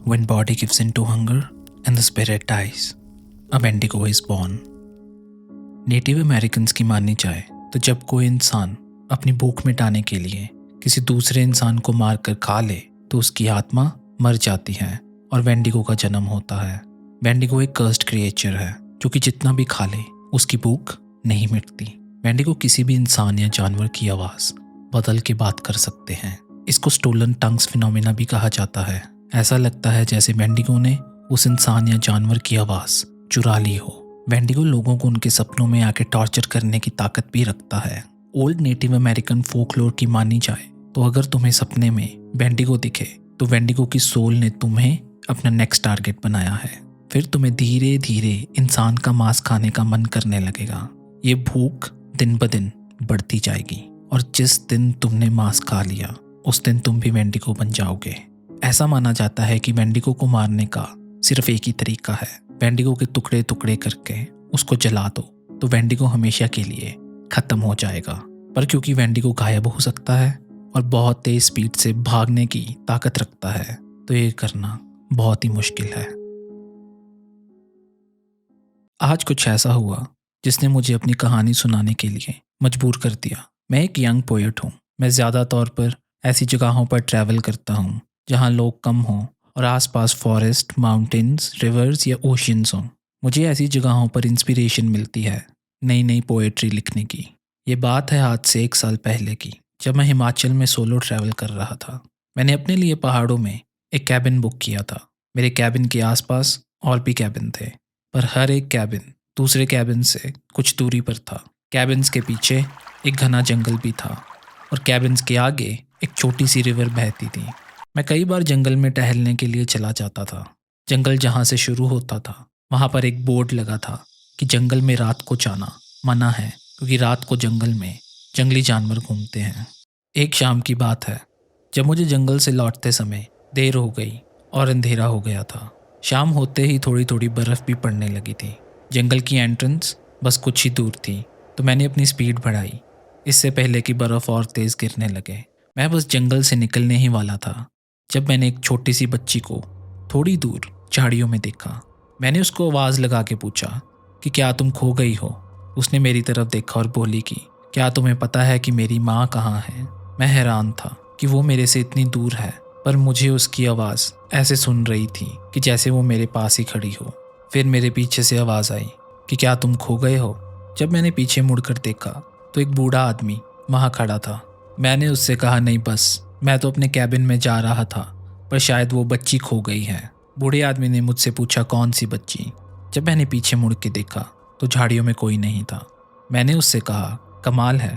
When body gives in to hunger and the spirit dies, a Wendigo is born. Native Americans की माननी जाए तो जब कोई इंसान अपनी भूख मिटाने के लिए किसी दूसरे इंसान को मारकर खा ले तो उसकी आत्मा मर जाती है और वेंडिगो का जन्म होता है। वेंडिगो एक कर्स्ड क्रिएचर है जो कि जितना भी खा ले उसकी भूख नहीं मिटती। वेंडिगो किसी भी इंसान या जानवर की आवाज़ बदल के बात कर सकते हैं। इसको स्टोलन टंग्स फिनोमेना भी कहा जाता है। ऐसा लगता है जैसे वेंडिगो ने उस इंसान या जानवर की आवाज़ चुरा ली हो। वेंडिगो लोगों को उनके सपनों में आके टॉर्चर करने की ताकत भी रखता है। ओल्ड नेटिव अमेरिकन फोकलोर की मानी जाए तो अगर तुम्हें सपने में वेंडिगो दिखे तो वेंडिगो की सोल ने तुम्हें अपना नेक्स्ट टारगेट बनाया है। फिर तुम्हें धीरे धीरे इंसान का मांस खाने का मन करने लगेगा। ये भूख दिन ब दिन बढ़ती जाएगी और जिस दिन तुमने मांस खा लिया उस दिन तुम भी वेंडिगो बन जाओगे। ऐसा माना जाता है कि वेंडिगो को मारने का सिर्फ एक ही तरीका है। वेंडिगो के टुकड़े टुकड़े करके उसको जला दो तो वेंडिगो हमेशा के लिए खत्म हो जाएगा। पर क्योंकि वेंडिगो गायब हो सकता है और बहुत तेज स्पीड से भागने की ताकत रखता है तो ये करना बहुत ही मुश्किल है। आज कुछ ऐसा हुआ जिसने मुझे अपनी कहानी सुनाने के लिए मजबूर कर दिया। मैं एक यंग पोएट हूँ। मैं ज़्यादा तौर पर ऐसी जगहों पर ट्रैवल करता हूँ जहाँ लोग कम हों और आसपास फॉरेस्ट, माउंटेन्स, रिवर्स या ओशियंस हों। मुझे ऐसी जगहों पर इंस्पिरेशन मिलती है नई नई पोएट्री लिखने की। ये बात है आज से 1 साल पहले की, जब मैं हिमाचल में सोलो ट्रैवल कर रहा था। मैंने अपने लिए पहाड़ों में एक कैबिन बुक किया था। मेरे कैबिन के आसपास और भी कैबिन थे, पर हर एक कैबिन दूसरे कैबिन से कुछ दूरी पर था। कैबिन्स के पीछे एक घना जंगल भी था और कैबिन्स के आगे एक छोटी सी रिवर बहती थी। मैं कई बार जंगल में टहलने के लिए चला जाता था। जंगल जहाँ से शुरू होता था वहाँ पर एक बोर्ड लगा था कि जंगल में रात को जाना मना है, क्योंकि रात को जंगल में जंगली जानवर घूमते हैं। एक शाम की बात है जब मुझे जंगल से लौटते समय देर हो गई और अंधेरा हो गया था। शाम होते ही थोड़ी थोड़ी बर्फ़ भी पड़ने लगी थी। जंगल की एंट्रेंस बस कुछ ही दूर थी तो मैंने अपनी स्पीड बढ़ाई इससे पहले कि बर्फ़ और तेज़ गिरने लगे। मैं बस जंगल से निकलने ही वाला था जब मैंने एक छोटी सी बच्ची को थोड़ी दूर झाड़ियों में देखा। मैंने उसको आवाज़ लगा के पूछा कि क्या तुम खो गई हो। उसने मेरी तरफ देखा और बोली कि क्या तुम्हें पता है कि मेरी माँ कहाँ है। मैं हैरान था कि वो मेरे से इतनी दूर है, पर मुझे उसकी आवाज़ ऐसे सुन रही थी कि जैसे वो मेरे पास ही खड़ी हो। फिर मेरे पीछे से आवाज़ आई कि क्या तुम खो गए हो। जब मैंने पीछे मुड़कर देखा तो एक बूढ़ा आदमी वहाँ खड़ा था। मैंने उससे कहा नहीं, बस मैं तो अपने कैबिन में जा रहा था, पर शायद वो बच्ची खो गई है। बूढ़े आदमी ने मुझसे पूछा कौन सी बच्ची। जब मैंने पीछे मुड़ के देखा तो झाड़ियों में कोई नहीं था। मैंने उससे कहा कमाल है,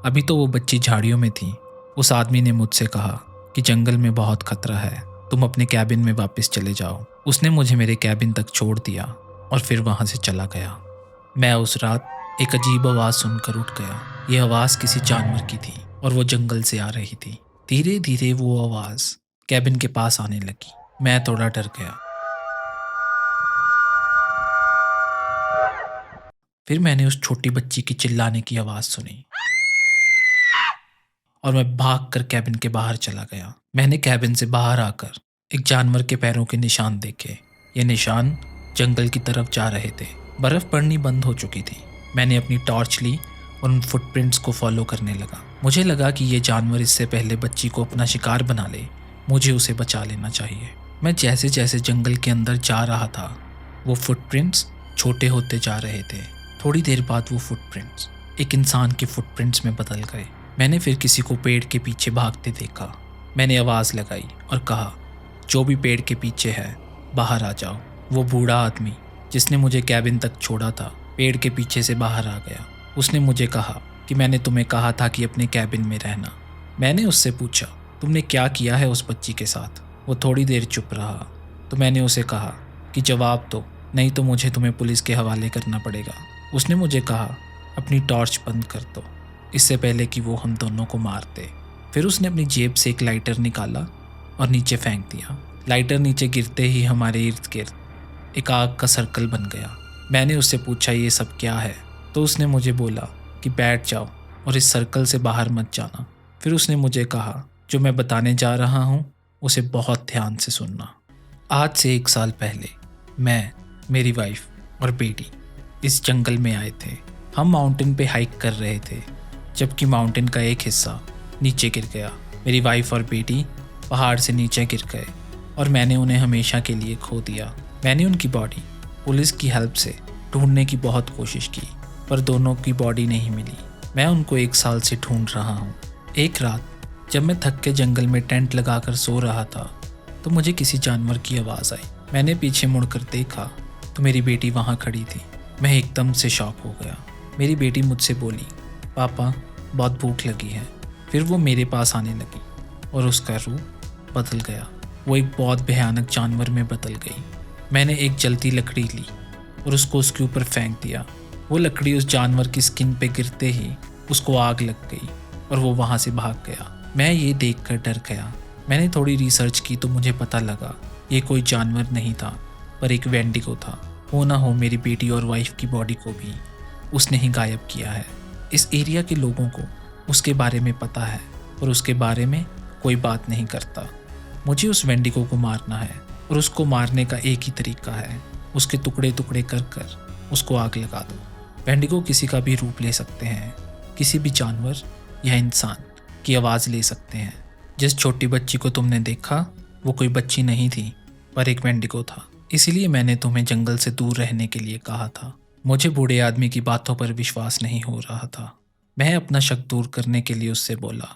अभी तो वो बच्ची झाड़ियों में थी। उस आदमी ने मुझसे कहा कि जंगल में बहुत खतरा है, तुम अपने कैबिन में वापस चले जाओ। उसने मुझे मेरे कैबिन तक छोड़ दिया और फिर वहाँ से चला गया। मैं उस रात एक अजीब आवाज़ सुनकर उठ गया। ये आवाज़ किसी जानवर की थी और वो जंगल से आ रही थी। धीरे धीरे वो आवाज़ कैबिन के पास आने लगी। मैं थोड़ा डर गया। फिर मैंने उस छोटी बच्ची की चिल्लाने की आवाज़ सुनी और मैं भागकर कैबिन के बाहर चला गया। मैंने कैबिन से बाहर आकर एक जानवर के पैरों के निशान देखे। ये निशान जंगल की तरफ जा रहे थे। बर्फ़ पड़नी बंद हो चुकी थी। मैंने अपनी टॉर्च ली और उन फुटप्रिंट्स को फॉलो करने लगा। मुझे लगा कि ये जानवर इससे पहले बच्ची को अपना शिकार बना ले, मुझे उसे बचा लेना चाहिए। मैं जैसे जैसे जंगल के अंदर जा रहा था वो फुटप्रिंट्स छोटे होते जा रहे थे। थोड़ी देर बाद वो फुटप्रिंट्स एक इंसान के फुटप्रिंट्स में बदल गए। मैंने फिर किसी को पेड़ के पीछे भागते देखा। मैंने आवाज़ लगाई और कहा जो भी पेड़ के पीछे है बाहर आ जाओ। वो बूढ़ा आदमी जिसने मुझे कैबिन तक छोड़ा था पेड़ के पीछे से बाहर आ गया। उसने मुझे कहा कि मैंने तुम्हें कहा था कि अपने कैबिन में रहना। मैंने उससे पूछा तुमने क्या किया है उस बच्ची के साथ। वो थोड़ी देर चुप रहा तो मैंने उसे कहा कि जवाब दो, नहीं तो मुझे तुम्हें पुलिस के हवाले करना पड़ेगा। उसने मुझे कहा अपनी टॉर्च बंद कर दो इससे पहले कि वो हम दोनों को मार दे। फिर उसने अपनी जेब से एक लाइटर निकाला और नीचे फेंक दिया। लाइटर नीचे गिरते ही हमारे इर्द गिर्द एक आग का सर्कल बन गया। मैंने उससे पूछा ये सब क्या है, तो उसने मुझे बोला कि बैठ जाओ और इस सर्कल से बाहर मत जाना। फिर उसने मुझे कहा जो मैं बताने जा रहा हूँ उसे बहुत ध्यान से सुनना। आज से 1 साल पहले मैं, मेरी वाइफ और बेटी इस जंगल में आए थे। हम माउंटेन पे हाइक कर रहे थे, जबकि माउंटेन का एक हिस्सा नीचे गिर गया। मेरी वाइफ और बेटी पहाड़ से नीचे गिर गए और मैंने उन्हें हमेशा के लिए खो दिया। मैंने उनकी बॉडी पुलिस की हेल्प से ढूंढने की बहुत कोशिश की, पर दोनों की बॉडी नहीं मिली। मैं उनको 1 साल से ढूंढ रहा हूँ। एक रात जब मैं थक के जंगल में टेंट लगाकर सो रहा था, तो मुझे किसी जानवर की आवाज़ आई। मैंने पीछे मुड़कर देखा तो मेरी बेटी वहाँ खड़ी थी। मैं एकदम से शॉक हो गया। मेरी बेटी मुझसे बोली, पापा बहुत भूख लगी है। फिर वो मेरे पास आने लगी और उसका रूप बदल गया। वो एक बहुत भयानक जानवर में बदल गई। मैंने एक जलती लकड़ी ली और उसको उसके ऊपर फेंक दिया। वो लकड़ी उस जानवर की स्किन पे गिरते ही उसको आग लग गई और वो वहाँ से भाग गया। मैं ये देखकर डर गया। मैंने थोड़ी रिसर्च की तो मुझे पता लगा ये कोई जानवर नहीं था, पर एक वेंडिगो था। हो ना हो मेरी बेटी और वाइफ की बॉडी को भी उसने ही गायब किया है। इस एरिया के लोगों को उसके बारे में पता है, पर उसके बारे में कोई बात नहीं करता। मुझे उस वेंडिगो को मारना है और उसको मारने का एक ही तरीका है, उसके टुकड़े टुकड़े कर कर उसको आग लगा दो। वेंडिगो किसी का भी रूप ले सकते हैं, किसी भी जानवर या इंसान की आवाज़ ले सकते हैं। जिस छोटी बच्ची को तुमने देखा वो कोई बच्ची नहीं थी, पर एक वेंडिगो था। इसीलिए मैंने तुम्हें जंगल से दूर रहने के लिए कहा था। मुझे बूढ़े आदमी की बातों पर विश्वास नहीं हो रहा था। मैं अपना शक दूर करने के लिए उससे बोला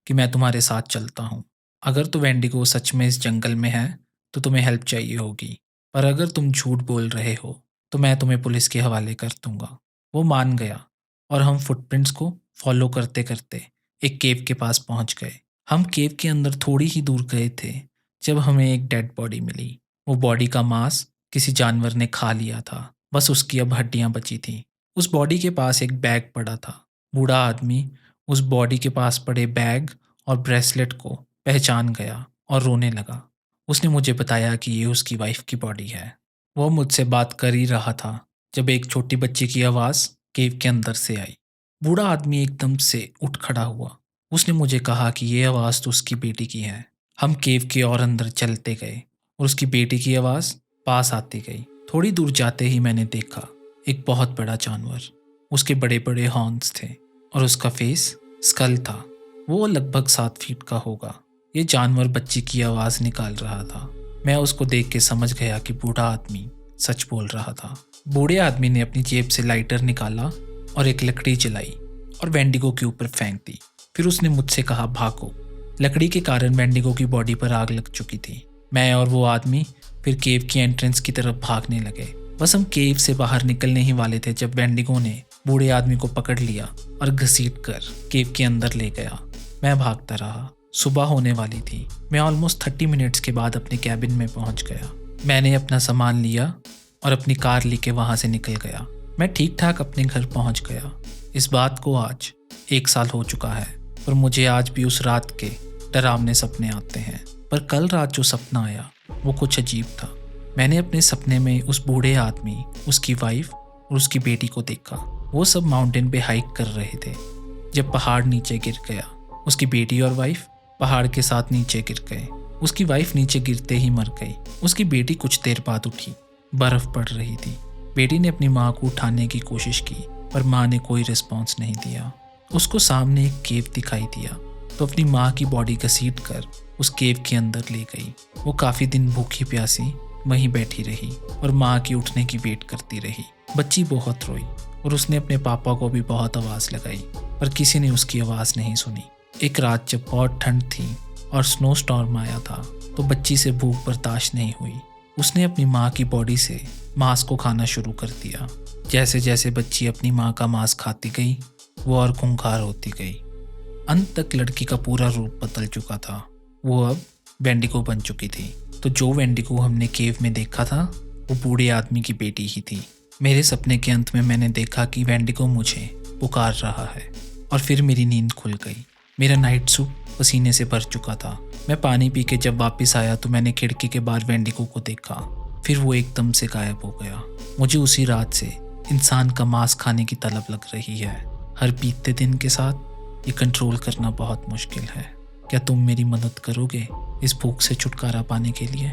कि मैं तुम्हारे साथ चलता हूँ। अगर तो वेंडिगो सच में इस जंगल में है तो तुम्हें हेल्प चाहिए होगी, पर अगर तुम झूठ बोल रहे हो तो मैं तुम्हें पुलिस के हवाले कर दूंगा। वो मान गया और हम फुटप्रिंट्स को फॉलो करते करते एक केव के पास पहुंच गए। हम केव के अंदर थोड़ी ही दूर गए थे जब हमें एक डेड बॉडी मिली। वो बॉडी का मांस किसी जानवर ने खा लिया था, बस उसकी अब हड्डियां बची थी। उस बॉडी के पास एक बैग पड़ा था। बूढ़ा आदमी उस बॉडी के पास पड़े बैग और ब्रेसलेट को पहचान गया और रोने लगा। उसने मुझे बताया कि ये उसकी वाइफ की बॉडी है। वो मुझसे बात कर ही रहा था जब एक छोटी बच्ची की आवाज़ केव के अंदर से आई। बूढ़ा आदमी एकदम से उठ खड़ा हुआ। उसने मुझे कहा कि ये आवाज़ तो उसकी बेटी की है। हम केव के और अंदर चलते गए और उसकी बेटी की आवाज़ पास आती गई। थोड़ी दूर जाते ही मैंने देखा एक बहुत बड़ा जानवर। उसके बड़े बड़े हॉर्न्स थे और उसका फेस स्कल था। वो लगभग 7 फीट का होगा। ये जानवर बच्ची की आवाज़ निकाल रहा था। मैं उसको देख के समझ गया कि बूढ़ा आदमी सच बोल रहा था। बूढ़े आदमी ने अपनी जेब से लाइटर निकाला और एक लकड़ी जलाई और वेंडिगो के ऊपर फेंक दी। फिर उसने मुझसे कहा, भागो। लकड़ी के कारण वेंडिगो की बॉडी पर आग लग चुकी थी। मैं और वो आदमी फिर केव की एंट्रेंस की तरफ भागने लगे। बस हम केव से बाहर निकलने ही वाले थे जब वेंडिगो ने बूढ़े आदमी को पकड़ लिया और घसीट कर केव के अंदर ले गया। मैं भागता रहा। सुबह होने वाली थी। मैं ऑलमोस्ट 30 मिनट्स के बाद अपने कैबिन में पहुंच गया। मैंने अपना सामान लिया और अपनी कार लेके वहां से निकल गया। मैं ठीक ठाक अपने घर पहुंच गया। इस बात को आज 1 साल हो चुका है, पर मुझे आज भी उस रात के डरावने सपने आते हैं। पर कल रात जो सपना आया वो कुछ अजीब था। मैंने अपने सपने में उस बूढ़े आदमी, उसकी वाइफ और उसकी बेटी को देखा। वो सब माउंटेन पे हाइक कर रहे थे जब पहाड़ नीचे गिर गया। उसकी बेटी और वाइफ पहाड़ के साथ नीचे गिर गए। उसकी वाइफ नीचे गिरते ही मर गई। उसकी बेटी कुछ देर बाद उठी। बर्फ पड़ रही थी। बेटी ने अपनी माँ को उठाने की कोशिश की, पर माँ ने कोई रिस्पॉन्स नहीं दिया। उसको सामने एक केव दिखाई दिया तो अपनी माँ की बॉडी घसीट कर उस केव के अंदर ले गई। वो काफ़ी दिन भूखी प्यासी वहीं बैठी रही और माँ की उठने की वेट करती रही। बच्ची बहुत रोई और उसने अपने पापा को भी बहुत आवाज़ लगाई, पर किसी ने उसकी आवाज़ नहीं सुनी। एक रात जब बहुत ठंड थी और स्नो स्टॉर्म आया था तो बच्ची से भूख बर्दाश्त नहीं हुई। उसने अपनी माँ की बॉडी से मांस को खाना शुरू कर दिया। जैसे जैसे बच्ची अपनी माँ का मांस खाती गई वो और खूंखार होती गई। अंत तक लड़की का पूरा रूप बदल चुका था। वो अब वेंडिगो बन चुकी थी। तो जो वेंडिगो हमने केव में देखा था वो बूढ़े आदमी की बेटी ही थी। मेरे सपने के अंत में मैंने देखा कि वेंडिगो मुझे पुकार रहा है और फिर मेरी नींद खुल गई। मेरा नाइट सूट पसीने से भर चुका था। मैं पानी पी के जब वापस आया तो मैंने खिड़की के बाहर वेंडिगो को देखा। फिर वो एकदम से गायब हो गया। मुझे उसी रात से इंसान का मांस खाने की तलब लग रही है। हर बीतते दिन के साथ ये कंट्रोल करना बहुत मुश्किल है। क्या तुम मेरी मदद करोगे इस भूख से छुटकारा पाने के लिए?